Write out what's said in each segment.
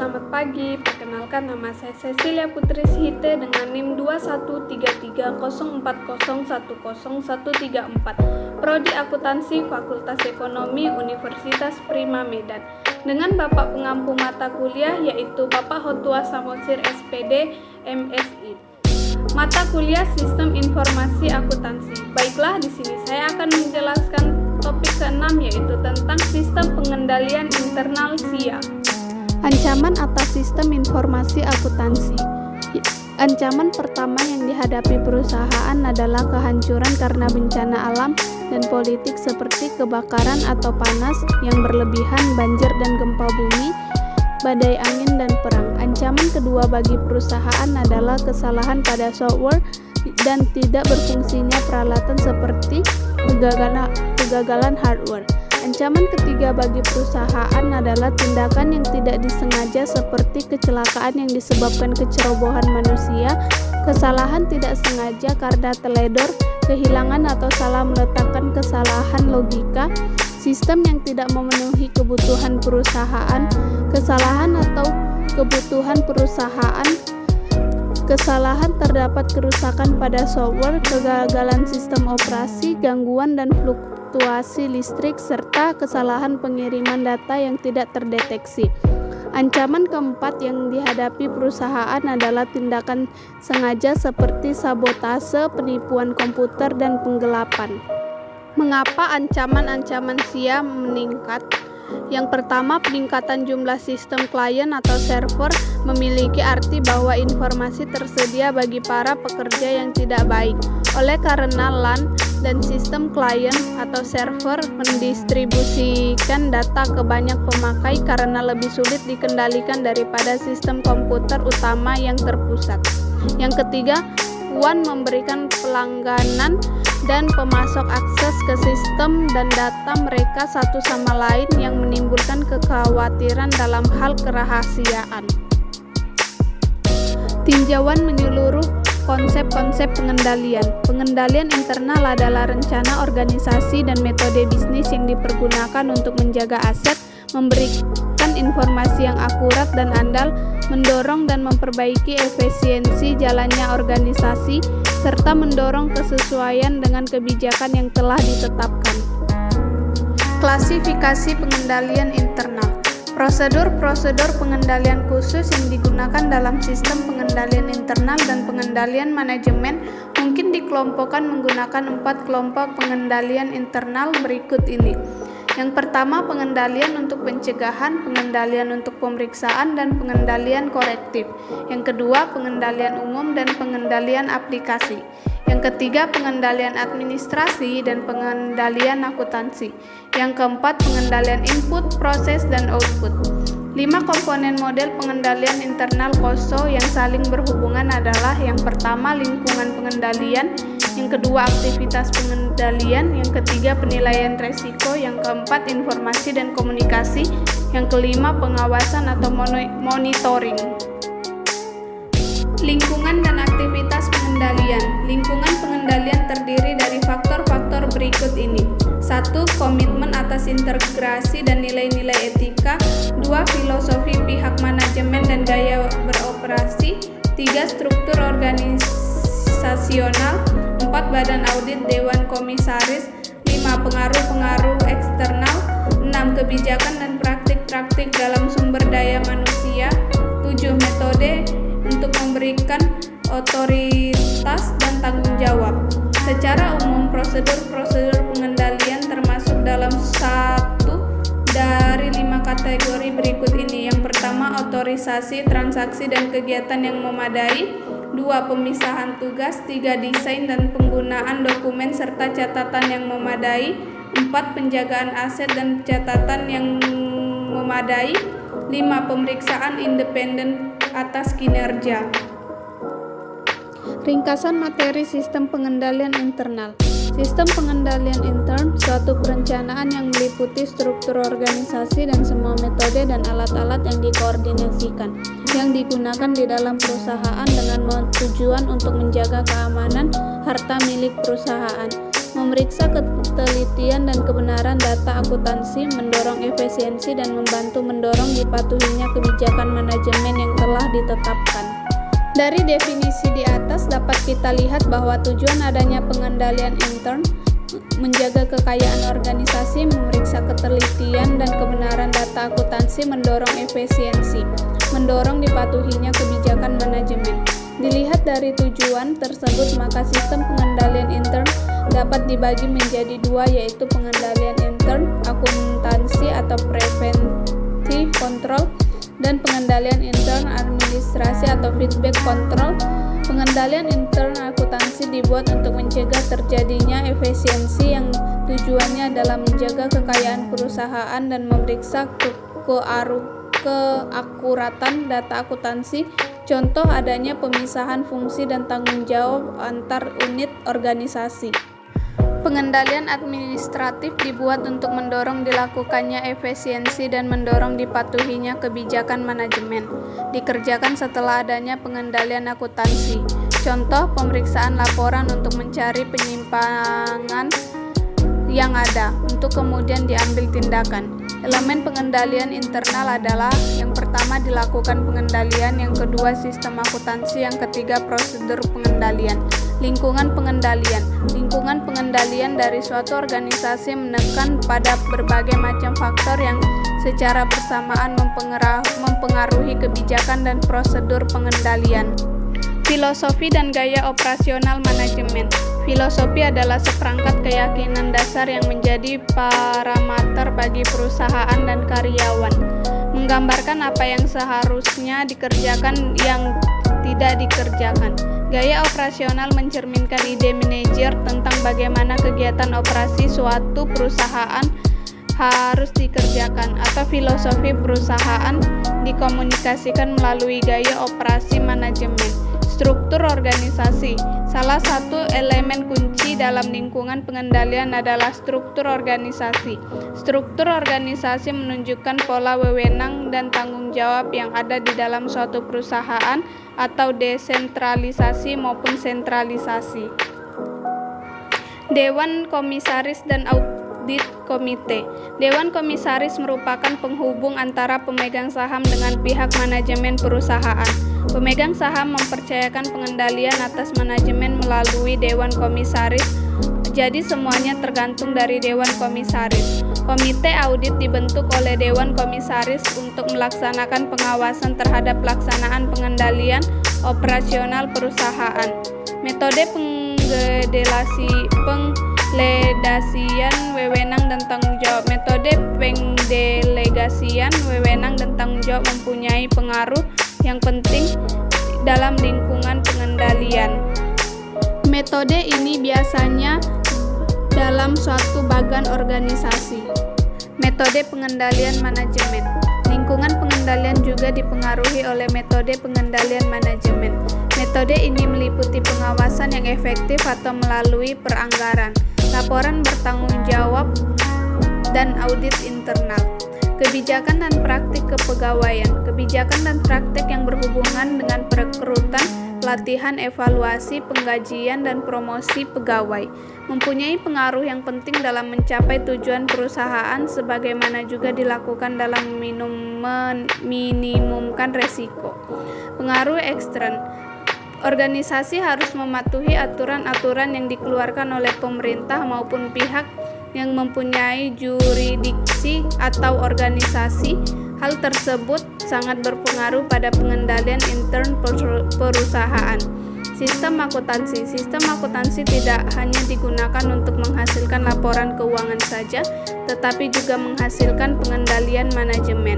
selamat pagi. Perkenalkan, nama saya Cecilia Putri Sihite dengan NIM 213304010134, Prodi Akuntansi Fakultas Ekonomi Universitas Prima Medan. Dengan Bapak pengampu mata kuliah yaitu Bapak Hotua Samosir SPD, MSI. Mata kuliah Sistem Informasi Akuntansi. Baiklah, di sini saya akan menjelaskan topik ke-6 yaitu tentang sistem pengendalian internal SIA. Ancaman atas sistem informasi akuntansi. Ancaman pertama yang dihadapi perusahaan adalah kehancuran karena bencana alam dan politik seperti kebakaran atau panas yang berlebihan, banjir dan gempa bumi, badai angin dan perang. Ancaman kedua bagi perusahaan adalah kesalahan pada software dan tidak berfungsinya peralatan seperti kegagalan hardware. Ancaman ketiga bagi perusahaan adalah tindakan yang tidak disengaja seperti kecelakaan yang disebabkan kecerobohan manusia, kesalahan tidak sengaja karena teledor, kehilangan atau salah meletakkan kesalahan logika, sistem yang tidak memenuhi kebutuhan perusahaan, kesalahan atau kebutuhan perusahaan, kesalahan terdapat kerusakan pada software, kegagalan sistem operasi, gangguan dan fluktuasi listrik, serta kesalahan pengiriman data yang tidak terdeteksi. Ancaman keempat yang dihadapi perusahaan adalah tindakan sengaja seperti sabotase, penipuan komputer, dan penggelapan. Mengapa ancaman-ancaman SIA meningkat? Yang pertama, peningkatan jumlah sistem klien atau server memiliki arti bahwa informasi tersedia bagi para pekerja yang tidak baik. Oleh karena LAN dan sistem klien atau server mendistribusikan data ke banyak pemakai karena lebih sulit dikendalikan daripada sistem komputer utama yang terpusat. Yang ketiga, WAN memberikan pelangganan dan pemasok akses ke sistem dan data mereka satu sama lain yang menimbulkan kekhawatiran dalam hal kerahasiaan. Tinjauan menyeluruh konsep-konsep pengendalian. Pengendalian internal adalah rencana organisasi dan metode bisnis yang dipergunakan untuk menjaga aset, memberikan informasi yang akurat dan andal, mendorong dan memperbaiki efisiensi jalannya organisasi, serta mendorong kesesuaian dengan kebijakan yang telah ditetapkan. Klasifikasi pengendalian internal. Prosedur-prosedur pengendalian khusus yang digunakan dalam sistem pengendalian internal dan pengendalian manajemen mungkin dikelompokkan menggunakan 4 kelompok pengendalian internal berikut ini. Yang pertama, pengendalian untuk pencegahan, pengendalian untuk pemeriksaan, dan pengendalian korektif. Yang kedua, pengendalian umum dan pengendalian aplikasi. Yang ketiga, pengendalian administrasi dan pengendalian akuntansi. Yang keempat, pengendalian input, proses, dan output. 5 komponen model pengendalian internal KOSO yang saling berhubungan adalah: yang pertama, lingkungan pengendalian; yang kedua, aktivitas pengendalian; yang ketiga, penilaian resiko; yang keempat, informasi dan komunikasi; yang kelima, pengawasan atau monitoring. Lingkungan dan aktivitas pengendalian. Lingkungan pengendalian terdiri dari faktor-faktor berikut ini. 1. Komitmen atas integrasi dan nilai-nilai etika. 2. Filosofi pihak manajemen dan gaya beroperasi. 3. Struktur organisasional. 4. Badan audit dewan komisaris. 5. Pengaruh-pengaruh eksternal. 6. Kebijakan dan praktik-praktik dalam sumber daya manusia. 7. Metode untuk memberikan otoritas dan tanggung jawab. Secara umum, prosedur-prosedur pengendalian termasuk dalam satu dari 5 kategori berikut ini. Yang pertama, otorisasi, transaksi, dan kegiatan yang memadai. 2. Pemisahan tugas. 3. Desain dan penggunaan dokumen serta catatan yang memadai. 4. Penjagaan aset dan catatan yang memadai. 5. Pemeriksaan independen atas kinerja. Ringkasan materi sistem pengendalian internal. Sistem pengendalian intern suatu perencanaan yang meliputi struktur organisasi dan semua metode dan alat-alat yang dikoordinasikan yang digunakan di dalam perusahaan dengan tujuan untuk menjaga keamanan harta milik perusahaan. memeriksa ketelitian dan kebenaran data akuntansi, mendorong efisiensi dan membantu mendorong dipatuhinya kebijakan manajemen yang telah ditetapkan. Dari definisi di atas dapat kita lihat bahwa tujuan adanya pengendalian intern menjaga kekayaan organisasi, memeriksa ketelitian dan kebenaran data akuntansi, mendorong efisiensi, mendorong dipatuhinya kebijakan manajemen. Dilihat dari tujuan tersebut, maka sistem pengendalian intern dapat dibagi menjadi dua, yaitu pengendalian intern akuntansi atau preventive control dan pengendalian intern administrasi atau feedback control. Pengendalian intern akuntansi dibuat untuk mencegah terjadinya efisiensi yang tujuannya adalah menjaga kekayaan perusahaan dan memeriksa keakuratan data akuntansi. Contoh adanya pemisahan fungsi dan tanggung jawab antar unit organisasi. Pengendalian administratif dibuat untuk mendorong dilakukannya efisiensi dan mendorong dipatuhinya kebijakan manajemen. Dikerjakan setelah adanya pengendalian akuntansi. Contoh pemeriksaan laporan untuk mencari penyimpangan yang ada, untuk kemudian diambil tindakan. Elemen pengendalian internal adalah yang pertama dilakukan pengendalian, yang kedua sistem akuntansi, yang ketiga prosedur pengendalian. Lingkungan pengendalian. Lingkungan pengendalian dari suatu organisasi menekan pada berbagai macam faktor yang secara bersamaan mempengaruhi kebijakan dan prosedur pengendalian. Filosofi dan gaya operasional manajemen. Filosofi adalah seperangkat keyakinan dasar yang menjadi parameter bagi perusahaan dan karyawan, menggambarkan apa yang seharusnya dikerjakan yang tidak dikerjakan. Gaya operasional mencerminkan ide manajer tentang bagaimana kegiatan operasi suatu perusahaan harus dikerjakan, atau filosofi perusahaan dikomunikasikan melalui gaya operasi manajemen. Struktur organisasi. Salah satu elemen kunci dalam lingkungan pengendalian adalah struktur organisasi. Struktur organisasi menunjukkan pola wewenang dan tanggung jawab yang ada di dalam suatu perusahaan, atau desentralisasi maupun sentralisasi. Dewan Komisaris dan Audit Komite. Dewan Komisaris merupakan penghubung antara pemegang saham dengan pihak manajemen perusahaan. Pemegang saham mempercayakan pengendalian atas manajemen melalui Dewan Komisaris, jadi semuanya tergantung dari Dewan Komisaris. Komite audit dibentuk oleh Dewan Komisaris untuk melaksanakan pengawasan terhadap pelaksanaan pengendalian operasional perusahaan. Metode pengdelegasian wewenang dan tanggung jawab. Metode pengdelegasian wewenang dan tanggung jawab mempunyai pengaruh yang penting dalam lingkungan pengendalian. Metode ini biasanya dalam suatu bagian organisasi. Metode pengendalian manajemen. Lingkungan pengendalian juga dipengaruhi oleh metode pengendalian manajemen. Metode ini meliputi pengawasan yang efektif atau melalui peranggaran, laporan bertanggung jawab, dan audit internal. Kebijakan dan praktik kepegawaian. Kebijakan dan praktik yang berhubungan dengan perekrutan, pelatihan, evaluasi, penggajian, dan promosi pegawai mempunyai pengaruh yang penting dalam mencapai tujuan perusahaan, sebagaimana juga dilakukan dalam meminimumkan resiko. Pengaruh ekstern. Organisasi harus mematuhi aturan-aturan yang dikeluarkan oleh pemerintah maupun pihak yang mempunyai jurisdiksi atau organisasi. Hal tersebut sangat berpengaruh pada pengendalian intern perusahaan. Sistem akuntansi. Sistem akuntansi tidak hanya digunakan untuk menghasilkan laporan keuangan saja, tetapi juga menghasilkan pengendalian manajemen.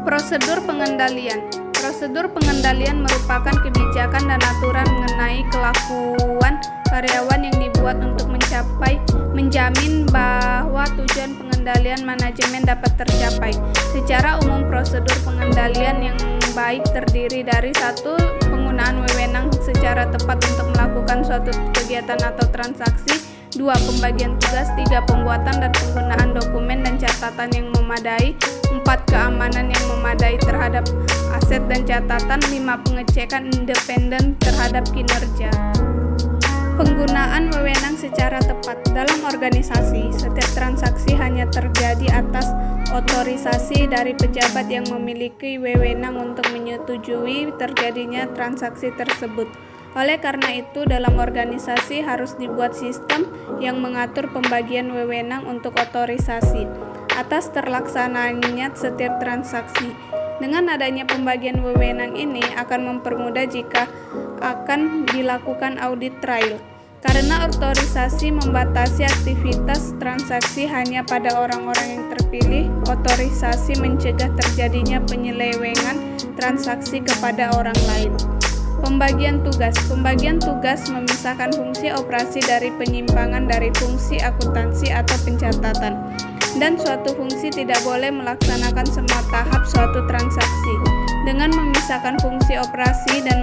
Prosedur pengendalian. Prosedur pengendalian merupakan kebijakan dan aturan mengenai kelakuan karyawan yang dibuat untuk menjamin bahwa tujuan pengendalian manajemen dapat tercapai. Secara umum, prosedur pengendalian yang baik terdiri dari 1. Penggunaan wewenang secara tepat untuk melakukan suatu kegiatan atau transaksi. 2. Pembagian tugas. 3. Pembuatan dan penggunaan dokumen dan catatan yang memadai. 4. Keamanan yang memadai terhadap aset dan catatan. 5. Pengecekan independen terhadap kinerja. Penggunaan wewenang secara tepat. Dalam organisasi, setiap transaksi hanya terjadi atas otorisasi dari pejabat yang memiliki wewenang untuk menyetujui terjadinya transaksi tersebut. Oleh karena itu, dalam organisasi harus dibuat sistem yang mengatur pembagian wewenang untuk otorisasi atas terlaksananya setiap transaksi. Dengan adanya pembagian wewenang ini akan mempermudah jika akan dilakukan audit trail. Karena otorisasi membatasi aktivitas transaksi hanya pada orang-orang yang terpilih, otorisasi mencegah terjadinya penyelewengan transaksi kepada orang lain. Pembagian tugas. Pembagian tugas memisahkan fungsi operasi dari penyimpangan dari fungsi akuntansi atau pencatatan. Dan suatu fungsi tidak boleh melaksanakan semua tahap suatu transaksi. Dengan memisahkan fungsi operasi dan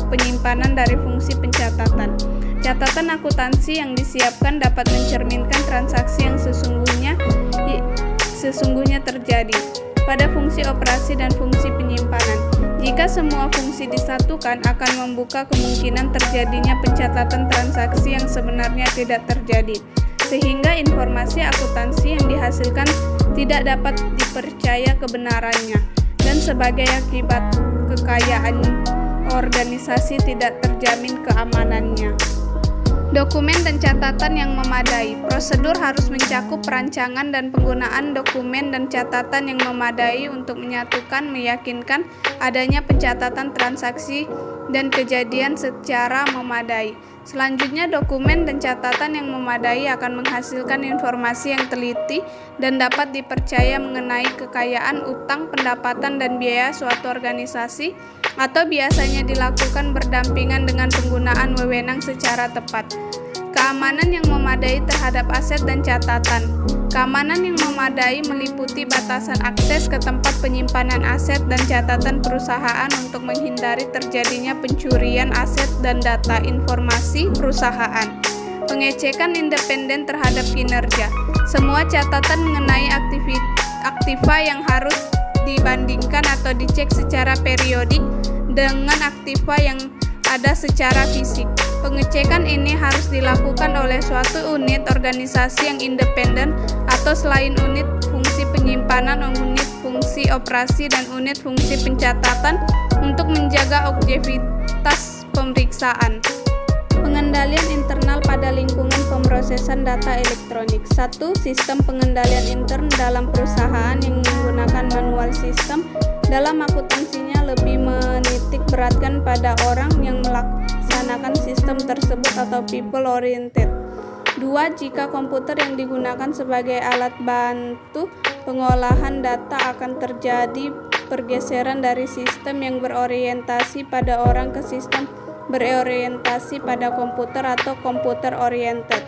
penyimpanan dari fungsi pencatatan. Catatan akuntansi yang disiapkan dapat mencerminkan transaksi yang sesungguhnya terjadi pada fungsi operasi dan fungsi penyimpanan. Jika semua fungsi disatukan, akan membuka kemungkinan terjadinya pencatatan transaksi yang sebenarnya tidak terjadi, sehingga informasi akuntansi yang dihasilkan tidak dapat dipercaya kebenarannya, dan sebagai akibat kekayaan organisasi tidak terjamin keamanannya. Dokumen dan catatan yang memadai. Prosedur harus mencakup perancangan dan penggunaan dokumen dan catatan yang memadai untuk meyakinkan adanya pencatatan transaksi dan kejadian secara memadai. Selanjutnya, dokumen dan catatan yang memadai akan menghasilkan informasi yang teliti dan dapat dipercaya mengenai kekayaan, utang, pendapatan, dan biaya suatu organisasi, atau biasanya dilakukan berdampingan dengan penggunaan wewenang secara tepat. Keamanan yang memadai terhadap aset dan catatan. Keamanan yang memadai meliputi batasan akses ke tempat penyimpanan aset dan catatan perusahaan untuk menghindari terjadinya pencurian aset dan data informasi perusahaan. Pengecekan independen terhadap kinerja. Semua catatan mengenai aktiva yang harus dibandingkan atau dicek secara periodik dengan aktiva yang ada secara fisik. Pengecekan ini harus dilakukan oleh suatu unit organisasi yang independen atau selain unit fungsi penyimpanan, unit fungsi operasi, dan unit fungsi pencatatan untuk menjaga objektivitas pemeriksaan. Pengendalian internal pada lingkungan pemrosesan data elektronik. 1. Sistem pengendalian intern dalam perusahaan yang menggunakan manual sistem dalam akuntansinya lebih menitik beratkan pada orang yang melaksanakan sistem tersebut atau people oriented. 2. Jika komputer yang digunakan sebagai alat bantu pengolahan data akan terjadi pergeseran dari sistem yang berorientasi pada orang ke sistem berorientasi pada komputer atau komputer oriented.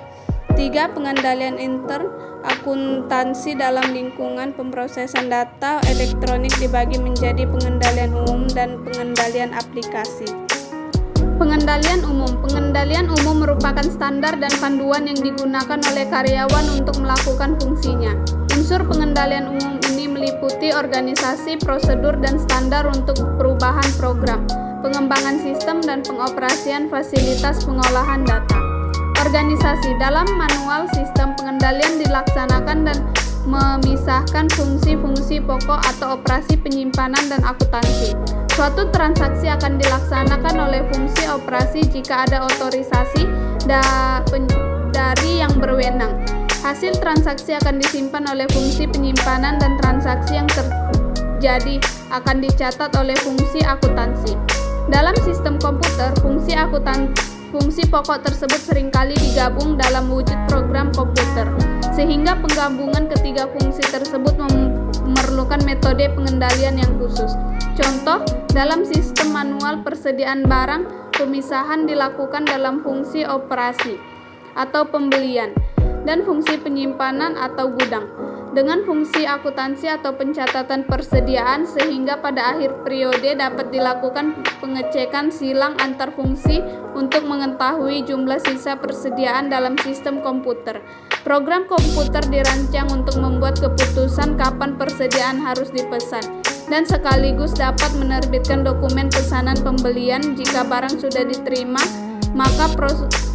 3. Pengendalian intern akuntansi dalam lingkungan pemrosesan data elektronik dibagi menjadi pengendalian umum dan pengendalian aplikasi. Pengendalian umum. Pengendalian umum merupakan standar dan panduan yang digunakan oleh karyawan untuk melakukan fungsinya. Unsur pengendalian umum ini meliputi organisasi, prosedur, dan standar untuk perubahan program, pengembangan sistem, dan pengoperasian fasilitas pengolahan data. Organisasi. Dalam manual sistem pengendalian dilaksanakan dan memisahkan fungsi-fungsi pokok atau operasi penyimpanan dan akuntansi. Suatu transaksi akan dilaksanakan oleh fungsi operasi jika ada otorisasi dari yang berwenang. Hasil transaksi akan disimpan oleh fungsi penyimpanan dan transaksi yang terjadi akan dicatat oleh fungsi akuntansi. Dalam sistem komputer, fungsi pokok tersebut seringkali digabung dalam wujud program komputer, sehingga penggabungan ketiga fungsi tersebut memerlukan metode pengendalian yang khusus. Contoh, dalam sistem manual persediaan barang, pemisahan dilakukan dalam fungsi operasi atau pembelian dan fungsi penyimpanan atau gudang, dengan fungsi akuntansi atau pencatatan persediaan, sehingga pada akhir periode dapat dilakukan pengecekan silang antar fungsi untuk mengetahui jumlah sisa persediaan dalam sistem komputer. Program komputer dirancang untuk membuat keputusan kapan persediaan harus dipesan dan sekaligus dapat menerbitkan dokumen pesanan pembelian. Jika barang sudah diterima, maka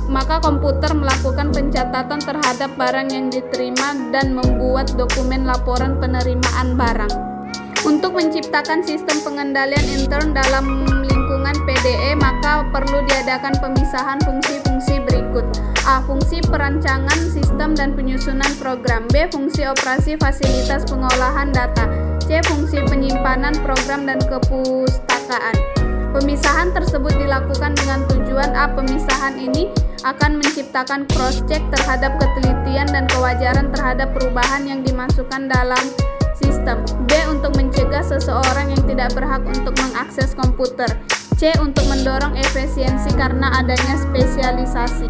maka komputer melakukan pencatatan terhadap barang yang diterima dan membuat dokumen laporan penerimaan barang. Untuk menciptakan sistem pengendalian intern dalam lingkungan PDE, maka perlu diadakan pemisahan fungsi-fungsi berikut. A. Fungsi perancangan sistem dan penyusunan program. B. Fungsi operasi fasilitas pengolahan data. C. Fungsi penyimpanan program dan kepustakaan. Pemisahan tersebut dilakukan dengan tujuan A. Pemisahan ini akan menciptakan cross-check terhadap ketelitian dan kewajaran terhadap perubahan yang dimasukkan dalam sistem. B. Untuk mencegah seseorang yang tidak berhak untuk mengakses komputer. C. Untuk mendorong efisiensi karena adanya spesialisasi.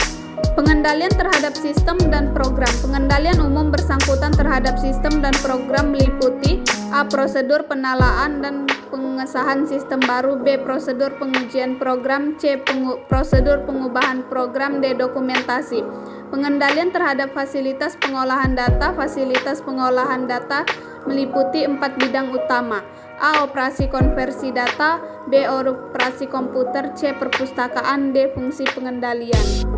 Pengendalian terhadap sistem dan program. Pengendalian umum bersangkutan terhadap sistem dan program meliputi A. Prosedur penalaan dan pengesahan sistem baru. B. Prosedur pengujian program. C. Prosedur pengubahan program. D. Dokumentasi. Pengendalian terhadap fasilitas pengolahan data. Fasilitas pengolahan data meliputi 4 bidang utama. A. Operasi konversi data. B. Operasi komputer. C. Perpustakaan. D. Fungsi pengendalian.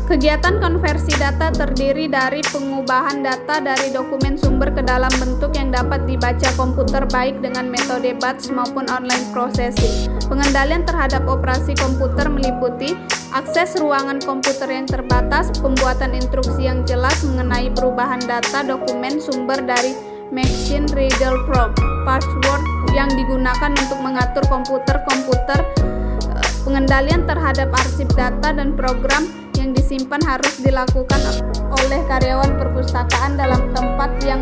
Kegiatan konversi data terdiri dari pengubahan data dari dokumen sumber ke dalam bentuk yang dapat dibaca komputer baik dengan metode batch maupun online processing. Pengendalian terhadap operasi komputer meliputi akses ruangan komputer yang terbatas, pembuatan instruksi yang jelas mengenai perubahan data dokumen sumber dari machine readable prompt, password yang digunakan untuk mengatur komputer. Pengendalian terhadap arsip data dan program yang disimpan harus dilakukan oleh karyawan perpustakaan dalam tempat yang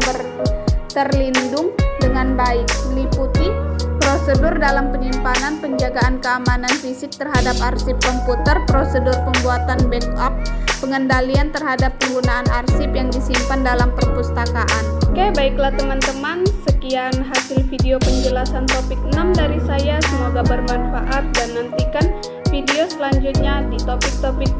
terlindung dengan baik, meliputi prosedur dalam penyimpanan, penjagaan keamanan fisik terhadap arsip komputer, prosedur pembuatan backup, pengendalian terhadap penggunaan arsip yang disimpan dalam perpustakaan. Oke, baiklah teman-teman, sekian hasil video penjelasan topik 6 dari saya, semoga bermanfaat dan nantikan video selanjutnya di topik-topik